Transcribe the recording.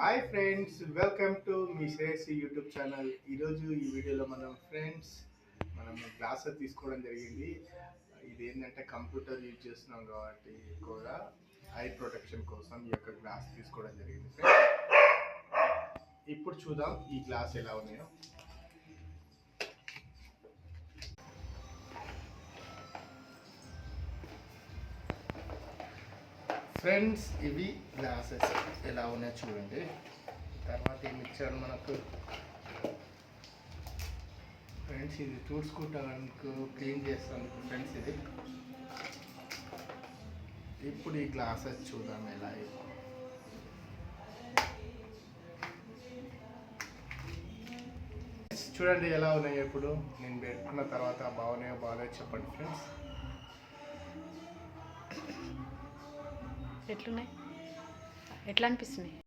Hi friends, welcome to me Shreyasi YouTube channel. ఈరోజు ఈ వీడియోలో మనం గ్లాసెస్ తీసుకోవడం జరిగింది. ఇది ఏంటంటే కంప్యూటర్ యూజ్ చేస్తున్నాం కాబట్టి ఎక్కువగా ఐ ప్రొటెక్షన్ కోసం ఈ యొక్క గ్లాస్ తీసుకోవడం జరిగింది ఫ్రెండ్స్. ఇప్పుడు చూద్దాం ఈ గ్లాస్ ఎలా ఉన్నాయో. ఫ్రెండ్స్, ఇవి గ్లాసెస్ ఎలా ఉన్నాయో చూడండి. తర్వాత ఏమి ఇచ్చాడు మనకు ఫ్రెండ్స్, ఇది తుడుచుకుంటానికి క్లీన్ చేస్తాను ఫ్రెండ్స్. ఇది ఇప్పుడు ఈ గ్లాసెస్ చూద్దాం ఎలా. చూడండి ఎలా ఉన్నాయో. ఇప్పుడు నేను పెట్టుకున్న తర్వాత బాగున్నాయో బాగాలేదో చెప్పండి ఫ్రెండ్స్. ఎట్లున్నాయి, ఎట్లా అనిపిస్తున్నాయి?